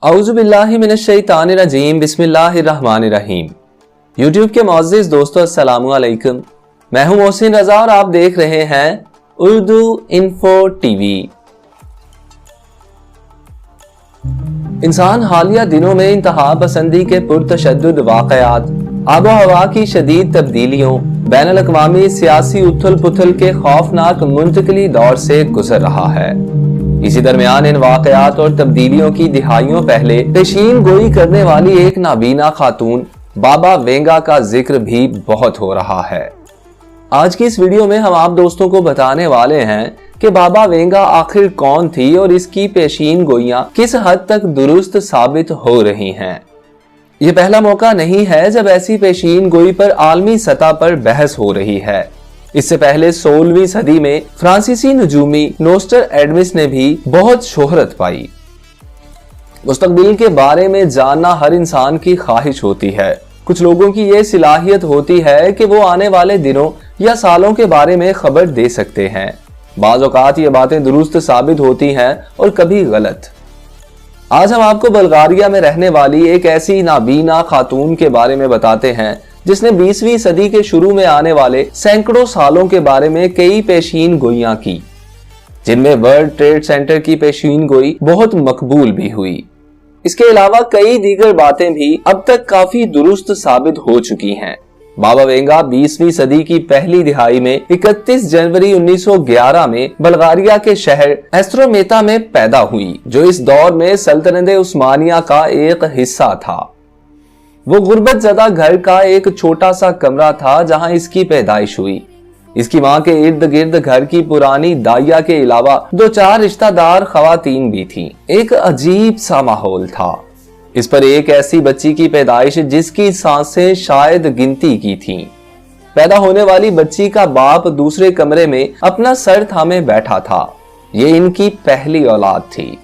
औज़ु बिल्लाहि मिनश्शैतानिर्रजीम बिस्मिल्लाहिर्रहमानिर्रहीम। यूट्यूब के मुअज़्ज़िज़ दोस्तों अस्सलामु अलैकुम। मैं हूं मोहसिन रज़ा और आप देख रहे हैं उर्दू इन्फो टीवी। इंसान हालिया दिनों में इंतहा पसंदी के पुरतशद्दुद वाक़यात, आबो हवा की शदीद तब्दीलियों, बैनुल अक़वामी सियासी उथल पुथल के खौफनाक मुंतकिली दौर से गुजर रहा है। इसी दरमियान इन वाक़यात और तब्दीलियों की दिहाइयों पहले पेशीन गोई करने वाली एक नाबीना खातून बाबा वेंगा का जिक्र भी बहुत हो रहा है। आज की इस वीडियो में हम आप दोस्तों को बताने वाले हैं कि बाबा वेंगा आखिर कौन थी और इसकी पेशीन गोइयां किस हद तक दुरुस्त साबित हो रही हैं। ये पहला मौका नहीं है जब ऐसी पेशीन गोई पर आलमी सतह पर बहस हो रही है। इससे पहले 16वीं सदी में फ्रांसीसी नजूमी नोस्ट्रडैमस ने भी बहुत शोहरत पाई। मुस्तकबिल के बारे में जानना हर इंसान की ख्वाहिश होती है। कुछ लोगों की ये सलाहियत होती है कि वो आने वाले दिनों या सालों के बारे में खबर दे सकते हैं। बाज़ औक़ात ये बातें दुरुस्त साबित होती हैं और कभी गलत। आज हम आपको बल्गारिया में रहने वाली एक ऐसी नाबीना खातून के बारे में बताते हैं जिसने 20वीं सदी के शुरू में आने वाले सैकड़ों सालों के बारे में कई पेशीन गोइयां की, जिनमें वर्ल्ड ट्रेड सेंटर की पेशीन गोई बहुत मकबूल भी हुई। इसके अलावा कई दीगर बातें भी अब तक काफी दुरुस्त साबित हो चुकी हैं। बाबा वेंगा 20वीं सदी की पहली दिहाई में 31 जनवरी 1911 में बल्गारिया के शहर एस्ट्रोमेता में पैदा हुई, जो इस दौर में सल्तनत उस्मानिया का एक हिस्सा था। वो गुर्बत ज़दा घर का एक छोटा सा कमरा था जहां इसकी पैदाइश हुई। इसकी मां के इर्द गिर्द घर की पुरानी दाइया के अलावा 2-4 रिश्तेदार खवातीन भी थीं। एक अजीब सा माहौल था। इस पर एक ऐसी बच्ची की पैदाइश जिसकी सांसें शायद गिनती की थीं। पैदा होने वाली बच्ची का बाप दूसरे कमरे में अपना सर थामे बैठा था। ये इनकी पहली औलाद थी।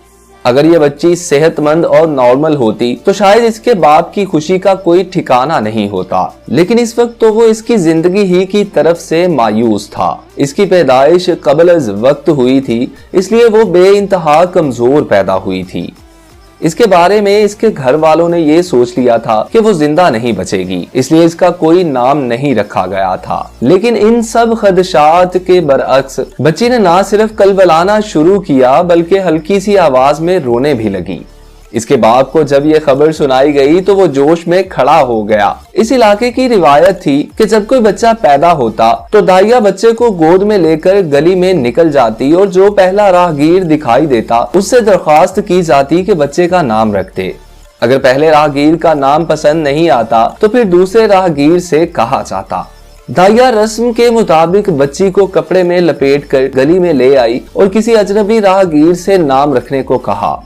अगर ये बच्ची सेहतमंद और नॉर्मल होती तो शायद इसके बाप की खुशी का कोई ठिकाना नहीं होता, लेकिन इस वक्त तो वो इसकी जिंदगी ही की तरफ से मायूस था। इसकी पैदाइश कबल अज़ वक्त हुई थी, इसलिए वो बेइंतहा कमजोर पैदा हुई थी। इसके बारे में इसके घर वालों ने ये सोच लिया था कि वो जिंदा नहीं बचेगी, इसलिए इसका कोई नाम नहीं रखा गया था। लेकिन इन सब खदशात के बरअक्स बच्ची ने ना सिर्फ कलबलाना शुरू किया बल्कि हल्की सी आवाज में रोने भी लगी। इसके बाप को जब ये खबर सुनाई गई तो वो जोश में खड़ा हो गया। इस इलाके की रिवायत थी कि जब कोई बच्चा पैदा होता तो दाइया बच्चे को गोद में लेकर गली में निकल जाती और जो पहला राहगीर दिखाई देता उससे दरख्वास्त की जाती कि बच्चे का नाम रख दे। अगर पहले राहगीर का नाम पसंद नहीं आता तो फिर दूसरे राहगीर से कहा जाता। दाइया रस्म के मुताबिक बच्ची को कपड़े में लपेट कर गली में ले आई और किसी अजनबी राहगीर से नाम रखने को कहा।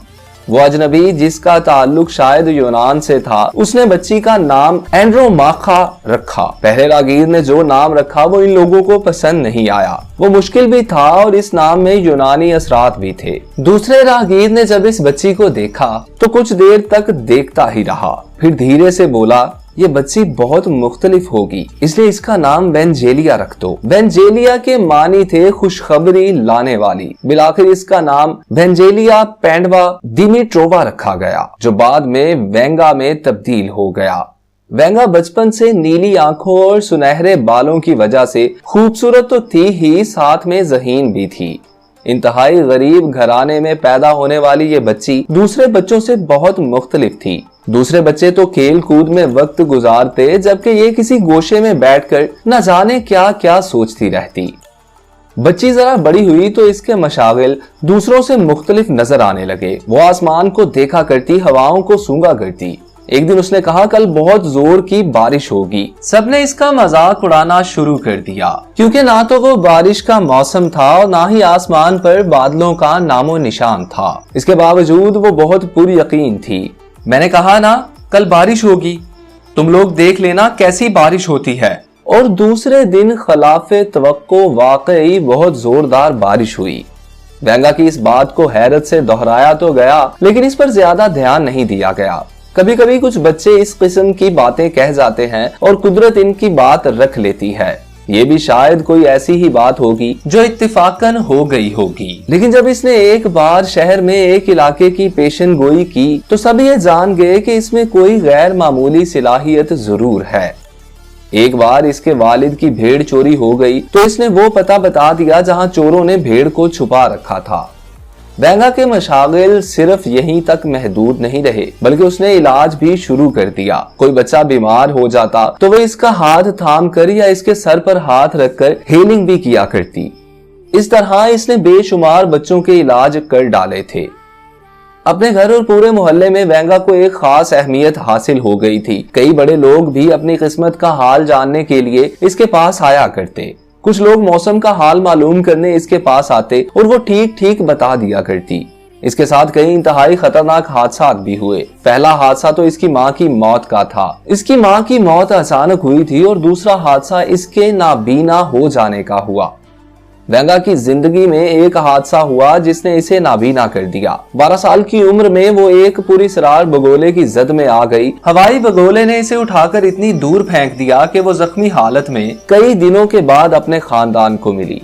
वो अजनबी, जिसका ताल्लुक शायद यूनान से था, उसने बच्ची का नाम एंड्रोमाखा रखा। पहले राहगीर ने जो नाम रखा वो इन लोगों को पसंद नहीं आया। वो मुश्किल भी था और इस नाम में यूनानी असरात भी थे। दूसरे राहगीर ने जब इस बच्ची को देखा तो कुछ देर तक देखता ही रहा, फिर धीरे से बोला, ये बच्ची बहुत मुख्तलिफ होगी, इसलिए इसका नाम वेंजेलिया रख दो। वेंजेलिया के मानी थे खुशखबरी लाने वाली। बिलाखिर इसका नाम वेंजेलिया पैंडवा दिमिट्रोवा रखा गया, जो बाद में वेंगा में तब्दील हो गया। वेंगा बचपन से नीली आंखों और सुनहरे बालों की वजह से खूबसूरत तो थी ही, साथ में ज़हीन भी थी। इंतहाई गरीब घराने में पैदा होने वाली ये बच्ची दूसरे बच्चों से बहुत मुख्तलिफ थी। दूसरे बच्चे तो खेल कूद में वक्त गुजारते, जबकि ये किसी गोशे में बैठकर न जाने क्या क्या सोचती रहती। बच्ची जरा बड़ी हुई तो इसके मशागिल दूसरों से मुख्तलिफ नजर आने लगे। वो आसमान को देखा करती, हवाओं को सूंघा करती। एक दिन उसने कहा, कल बहुत जोर की बारिश होगी। सबने इसका मजाक उड़ाना शुरू कर दिया, क्योंकि ना तो वो बारिश का मौसम था और ना ही आसमान पर बादलों का नामो निशान था। इसके बावजूद वो बहुत पुरयकीन थी। मैंने कहा ना, कल बारिश होगी, तुम लोग देख लेना कैसी बारिश होती है। और दूसरे दिन खिलाफे तवक्को वाकई बहुत जोरदार बारिश हुई। वेंगा की इस बात को हैरत से दोहराया तो गया, लेकिन इस पर ज्यादा ध्यान नहीं दिया गया। कभी कभी कुछ बच्चे इस किस्म की बातें कह जाते हैं और कुदरत इनकी बात रख लेती है। ये भी शायद कोई ऐसी ही बात होगी जो इत्तिफाकन हो गई होगी। लेकिन जब इसने एक बार शहर में एक इलाके की पेशन गोई की तो सब ये जान गए कि इसमें कोई गैर मामूली सलाहियत जरूर है। एक बार इसके वालिद की भेड़ चोरी हो गई तो इसने वो पता बता दिया जहां चोरों ने भेड़ को छुपा रखा था। वेंगा के मशागिल सिर्फ यहीं तक महदूद नहीं रहे, बल्कि उसने इलाज भी शुरू कर दिया। कोई बच्चा बीमार हो जाता तो वह इसका हाथ थाम कर या इसके सर पर हाथ रखकर हीलिंग भी किया करती। इस तरह इसने बेशुमार बच्चों के इलाज कर डाले थे। अपने घर और पूरे मोहल्ले में वेंगा को एक खास अहमियत हासिल हो गई थी। कई बड़े लोग भी अपनी किस्मत का हाल जानने के लिए इसके पास आया करते। कुछ लोग मौसम का हाल मालूम करने इसके पास आते और वो ठीक ठीक बता दिया करती। इसके साथ कई इंतहाई खतरनाक हादसा भी हुए। पहला हादसा तो इसकी माँ की मौत का था। इसकी माँ की मौत अचानक हुई थी और दूसरा हादसा इसके नाबीना हो जाने का हुआ। वेंगा की जिंदगी में एक हादसा हुआ जिसने इसे नाबीना कर दिया। 12 साल की उम्र में वो एक पूरी सरार बगोले की जद में आ गई। हवाई बगोले ने इसे उठाकर इतनी दूर फेंक दिया कि वो जख्मी हालत में कई दिनों के बाद अपने खानदान को मिली।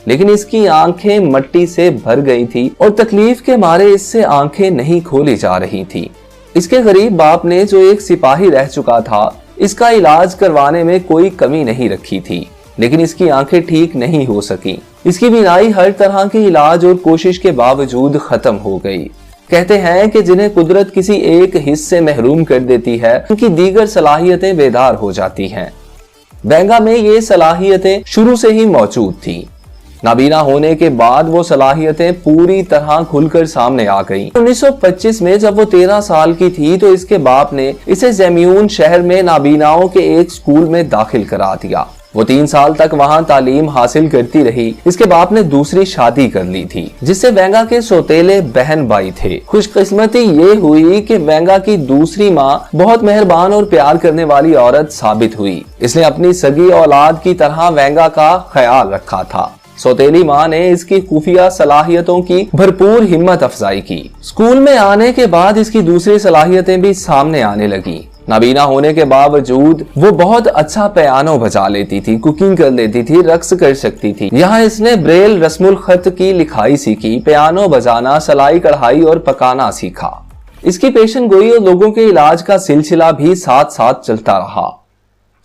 लेकिन इसकी आंखें मट्टी से भर गई थी और तकलीफ के मारे इससे आंखें नहीं खोली जा रही थी। इसके गरीब बाप ने, जो एक सिपाही रह चुका था, इसका इलाज करवाने में कोई कमी नहीं रखी थी, लेकिन इसकी आंखें ठीक नहीं हो सकी। इसकी बीनाई हर तरह के इलाज और कोशिश के बावजूद खत्म हो गई। कहते हैं कि जिन्हें कुदरत किसी एक हिस्से महरूम कर देती है, उनकी दीगर सलाहियतें बेदार हो जाती हैं। वेंगा में ये सलाहियतें शुरू से ही मौजूद थी। नाबीना होने के बाद वो सलाहियतें पूरी तरह खुलकर सामने आ गईं। 1925 में जब वो 13 साल की थी तो इसके बाप ने इसे ज़ेम्यून शहर में नाबीनाओं के एक स्कूल में दाखिल करा दिया। वो 3 साल तक वहाँ तालीम हासिल करती रही। इसके बाप ने दूसरी शादी कर ली थी, जिससे वेंगा के सौतेले बहन भाई थे। खुशकिस्मती ये हुई कि वेंगा की दूसरी माँ बहुत मेहरबान और प्यार करने वाली औरत साबित हुई। इसने अपनी सगी औलाद की तरह वेंगा का ख्याल रखा था। सौतेली माँ ने इसकी खुफिया सलाहियतों की भरपूर हिम्मत अफजाई की। स्कूल में आने के बाद इसकी दूसरी सलाहियतें भी सामने आने लगी। नाबीना होने के बावजूद वो बहुत अच्छा पियानो बजा लेती थी, कुकिंग कर लेती थी, रक्स कर सकती थी। यहाँ इसने ब्रेल रस्मुल खत की लिखाई सीखी, पियानो बजाना, सलाई कढ़ाई और पकाना सीखा। इसकी पेशन गोई और लोगों के इलाज का सिलसिला भी साथ साथ चलता रहा।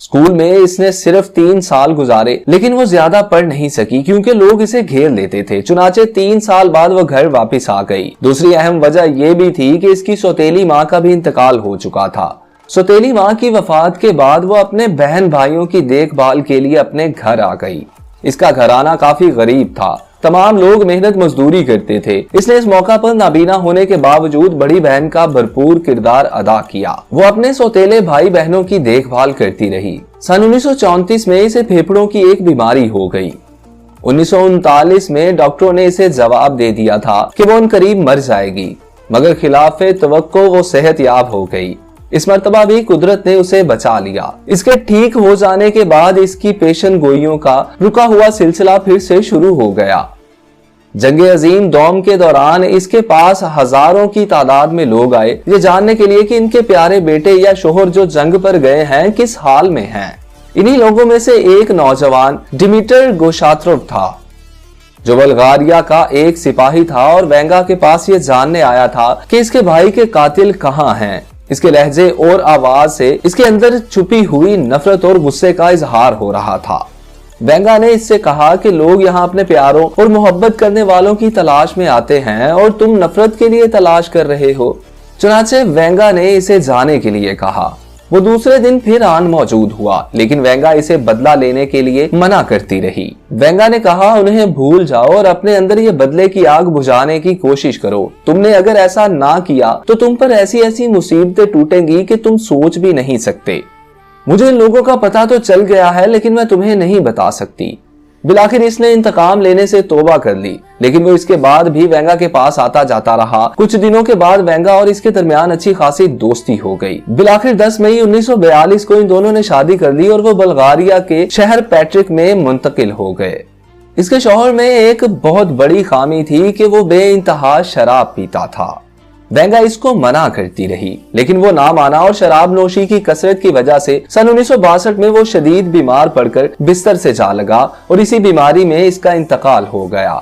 स्कूल में इसने सिर्फ 3 साल गुजारे, लेकिन वो ज्यादा पढ़ नहीं सकी क्योंकि लोग इसे घेर लेते थे। चुनाचे 3 साल बाद वो घर वापस आ गई। दूसरी अहम वजह ये भी थी कि इसकी सौतेली माँ का भी इंतकाल हो चुका था। सौतेली माँ की वफात के बाद वो अपने बहन भाइयों की देखभाल के लिए अपने घर आ गई। इसका घराना काफी गरीब था, तमाम लोग मेहनत मजदूरी करते थे। इसने इस मौका पर नाबीना होने के बावजूद बड़ी बहन का भरपूर किरदार अदा किया। वो अपने सौतेले भाई बहनों की देखभाल करती रही। सन 1934 में इसे फेफड़ों की एक बीमारी हो गई। 1939 में डॉक्टरों ने इसे जवाब दे दिया था कि वो उनकरीब मर जाएगी, मगर खिलाफे तवक्को वो सेहतयाब हो गई। इस मर्तबा भी कुदरत ने उसे बचा लिया। इसके ठीक हो जाने के बाद इसकी पेशन गोइयों का रुका हुआ सिलसिला फिर से शुरू हो गया। जंग अजीम दौम के दौरान इसके पास हजारों की तादाद में लोग आए, ये जानने के लिए कि इनके प्यारे बेटे या शोहर जो जंग पर गए हैं किस हाल में हैं। इन्हीं लोगों में से एक नौजवान डिमिटर गोशात्रोव था, जो बल्गारिया का एक सिपाही था और वेंगा के पास ये जानने आया था कि इसके भाई के कातिल कहाँ हैं। इसके लहजे और आवाज से इसके अंदर छुपी हुई नफरत और गुस्से का इजहार हो रहा था। वेंगा ने इससे कहा कि लोग यहाँ अपने प्यारों और मोहब्बत करने वालों की तलाश में आते हैं और तुम नफरत के लिए तलाश कर रहे हो। चुनाचे वेंगा ने इसे जाने के लिए कहा। वो दूसरे दिन फिर आन मौजूद हुआ, लेकिन वेंगा इसे बदला लेने के लिए मना करती रही। वेंगा ने कहा, उन्हें भूल जाओ और अपने अंदर ये बदले की आग बुझाने की कोशिश करो। तुमने अगर ऐसा ना किया तो तुम पर ऐसी ऐसी मुसीबतें टूटेंगी कि तुम सोच भी नहीं सकते। मुझे इन लोगों का पता तो चल गया है, लेकिन मैं तुम्हें नहीं बता सकती। बिलाखिर इसने इंतकाम लेने से तौबा कर ली, लेकिन वो इसके बाद भी वेंगा के पास आता जाता रहा। कुछ दिनों के बाद वेंगा और इसके दरमियान अच्छी खासी दोस्ती हो गई। बिलाखिर 10 मई 1942 को इन दोनों ने शादी कर ली और वो बल्गारिया के शहर पैट्रिक में मुंतकिल हो गए। इसके शौहर में एक बहुत बड़ी खामी थी कि वो बेइंतहा शराब पीता था। वेंगा इसको मना करती रही, लेकिन वो ना माना और शराब नोशी की कसरत की वजह से सन 1962 में वो शदीद बीमार पड़कर बिस्तर से जा लगा और इसी बीमारी में इसका इंतकाल हो गया।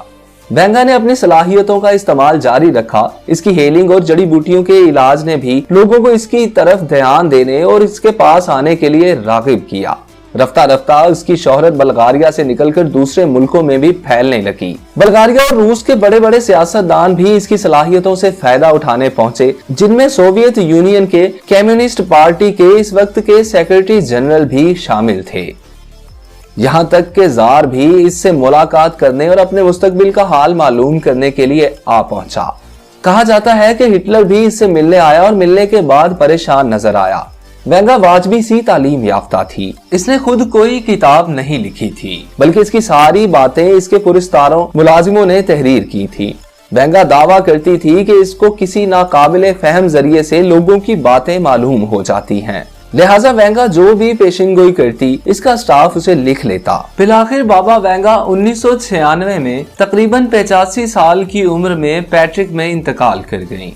वेंगा ने अपनी सलाहियतों का इस्तेमाल जारी रखा। इसकी हेलिंग और जड़ी बूटियों के इलाज ने भी लोगों को इसकी तरफ ध्यान देने और इसके पास आने के लिए राग़िब किया। रफ्ता रफ्ता इसकी शोहरत बल्गारिया से निकलकर दूसरे मुल्कों में भी फैलने लगी। बल्गारिया और रूस के बड़े बड़े सियासतदान भी इसकी सलाहियतों से फायदा उठाने पहुंचे, जिनमें सोवियत यूनियन के कम्युनिस्ट पार्टी के इस वक्त के सेक्रेटरी जनरल भी शामिल थे। यहाँ तक के जार भी इससे मुलाकात करने और अपने मुस्तकबिल का हाल मालूम करने के लिए आ पहुंचा। कहा जाता है कि हिटलर भी इससे मिलने आया और मिलने के बाद परेशान नजर आया। वेंगा वाजबी सी तालीम याफ्ता थी। इसने खुद कोई किताब नहीं लिखी थी, बल्कि इसकी सारी बातें इसके पुरस्कारों मुलाजिमों ने तहरीर की थी। वेंगा दावा करती थी कि इसको किसी नाकाबिले फहम जरिए से लोगों की बातें मालूम हो जाती हैं। लिहाजा वेंगा जो भी पेशिनगोई करती, इसका स्टाफ उसे लिख लेता। फिलआखिर बाबा वेंगा 1996 में तकरीबन 85 साल की उम्र में पैट्रिक में इंतकाल कर गईं।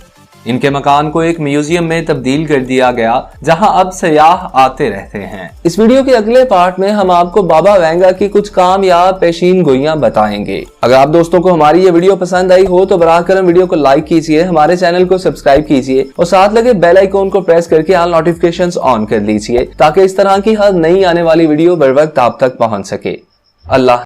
इनके मकान को एक म्यूजियम में तब्दील कर दिया गया, जहां अब सयाह आते रहते हैं। इस वीडियो के अगले पार्ट में हम आपको बाबा वेंगा की कुछ कामयाब पेशीन गोइयां बताएंगे। अगर आप दोस्तों को हमारी ये वीडियो पसंद आई हो तो बराह करम वीडियो को लाइक कीजिए, हमारे चैनल को सब्सक्राइब कीजिए और साथ लगे बेल आइकॉन को प्रेस करके ऑल नोटिफिकेशंस ऑन कर लीजिए, ताकि इस तरह की हर नई आने वाली वीडियो बर वक्त आप तक पहुंच सके। अल्लाह।